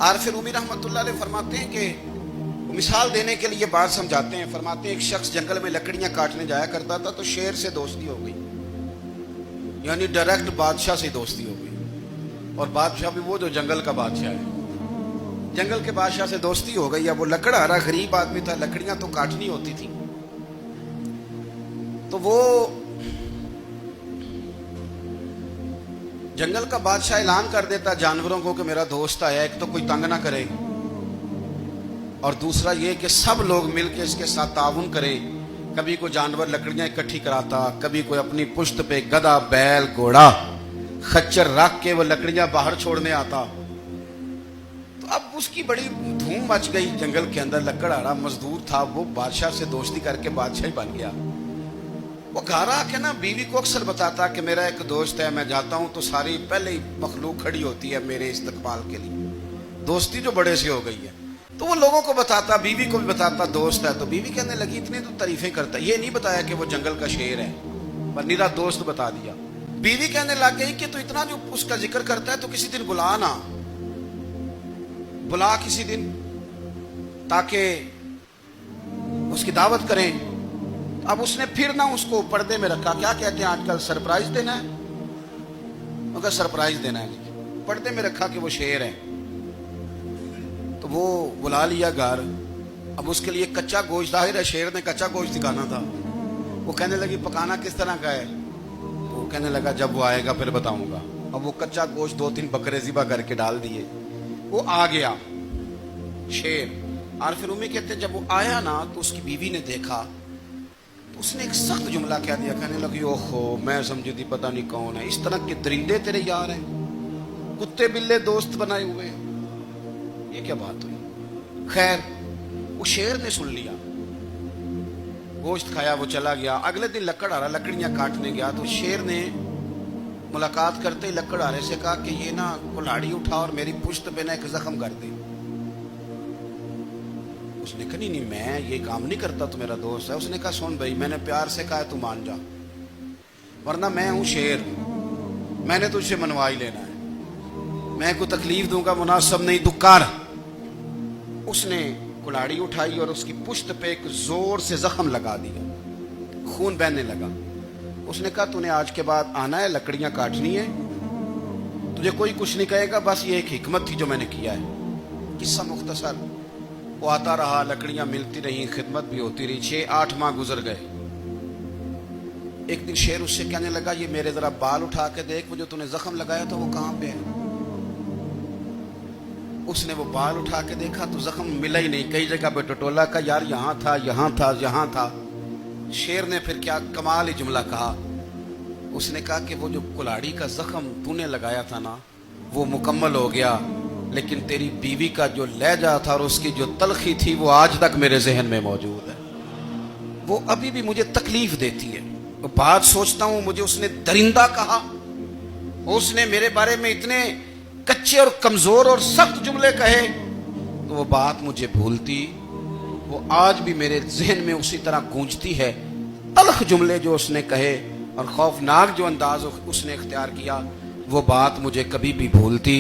عارف رومی रहमतुल्लाह अलैह फरमाते हैं कि मिसाल देने के लिए बात समझाते हैं। फरमाते हैं एक शख्स जंगल में लकड़ियां काटने जाया करता था तो शेर से दोस्ती हो गई, यानी डायरेक्ट बादशाह से दोस्ती हो गई। और बादशाह भी वो जो जंगल का बादशाह है, जंगल के बादशाह से दोस्ती हो गई। अब वो लकड़हारा गरीब आदमी था, लकड़ियां तो काटनी होती थी। तो वो जंगल का बादशाह ऐलान कर देता जानवरों को कि मेरा दोस्त आया, एक तो कोई तंग ना करे और दूसरा ये कि सब लोग मिलकर इसके साथ ताउन करें। कभी कोई जानवर लकड़ियां इकट्ठी कराता, कभी कोई अपनी पुश्त पे गधा, बैल, घोड़ा, खच्चर रख के वो लकड़ियां बाहर छोड़ने आता। तो अब उसकी बड़ी धूम मच गई जंगल के अंदर। लकड़हारा मजदूर था, वो बादशाह से दोस्ती करके बादशाह ही बन गया। वो घर आके ना बीवी को अक्सर बताता कि मेरा एक दोस्त है, मैं जाता हूं तो सारी पहले ही मखलूक खड़ी होती है मेरे इस्तकबाल के लिए। दोस्ती जो बड़े से हो गई है। तो वो लोगों को बताता, बीवी को भी बताता दोस्त है। तो बीवी कहने लगी इतनी तो तारीफें करता, ये नहीं बताया कि वो जंगल का शेर है, पर निरा दोस्त बता दिया। बीवी कहने लग गई कि तू इतना जो उसका जिक्र करता है तो किसी दिन बुला ना, बुला किसी दिन ताकि उसकी दावत करें। अब उसने फिर ना उसको पर्दे में रखा। क्या कहते हैं आजकल, सरप्राइज देना है, मगर सरप्राइज देना है, पर्दे में रखा कि वो शेर है। तो वो बुला लिया घर। अब उसके लिए कच्चा गोश्त, जाहिर है शेर ने कच्चा गोश्त दिखाना था। वो कहने लगी पकाना किस तरह का है? वो कहने लगा जब वो आएगा फिर बताऊंगा। अब वो कच्चा गोश्त 2-3 बकरे ज़िबा करके डाल दिए। वो आ गया शेर। आरिफ रूमी कहते जब वो आया ना तो उसकी बीवी ने देखा, उसने एक सख्त जुमला कह दिया। कहने लगी ओहो, मैं समझी थी पता नहीं कौन है, इस तरह के दरिंदे तेरे यार हैं, कुत्ते बिल्ले दोस्त बनाए हुए हैं, ये क्या बात हुई? खैर वो शेर ने सुन लिया, गोश्त खाया, वो चला गया। अगले दिन लकड़हारा लकड़ियां काटने गया तो शेर ने मुलाकात करते ही लकड़हारे से कहा कि ये ना कुल्हाड़ी उठा और मेरी पुश्त पे ना एक जख्म कर दे। उसने कहा नहीं मैं ये काम नहीं करता, तो मेरा दोस्त है। उसने कहा सुन भाई, मैंने प्यार से कहा तू मान जा, वरना मैं हूं शेर, मैंने तुझसे मनवा ही लेना है, मैं कोई तकलीफ दूंगा मुनासिब नहीं, तू कर। उसने कुल्हाड़ी उठाई और उसकी पुश्त पे एक जोर से जख्म लगा दिया, खून बहने लगा। उसने कहा तूने आज के बाद आना है, लकड़ियां काटनी है, तुझे कोई कुछ नहीं कहेगा, बस ये एक हिकमत थी जो मैंने किया है। किस्सा मुख्तसर। वो आता रहा, लकड़ियां मिलती रही, खिदमत भी होती रही। 6-8 माह गुजर गए। एक दिन शेर उससे कहने लगा ये मेरे जरा बाल उठा के देख, वो जो तूने जख्म लगाया था वो कहां पे है? उसने वो बाल उठा के देखा तो जख्म मिला ही नहीं, कई जगह पे टटोला का, यार यहां था, यहां था, यहां था। शेर ने फिर क्या कमाल ही जुमला कहा। उसने कहा कि वो जो कुल्हाड़ी का जख्म तूने लगाया था ना वो मुकम्मल हो गया, लेकिन तेरी बीवी का जो लहजा था और उसकी जो तलखी थी वो आज तक मेरे जहन में मौजूद है, वो अभी भी मुझे तकलीफ देती है। तो बात सोचता हूं मुझे उसने दरिंदा कहा, उसने मेरे बारे में इतने कच्चे और कमजोर और सख्त जुमले कहे, तो वो बात मुझे भूलती, वो आज भी मेरे जहन में उसी तरह गूंजती है। तलख जुमले जो उसने कहे और खौफनाक जो अंदाज उसने इख्तियार किया, वो बात मुझे कभी भी भूलती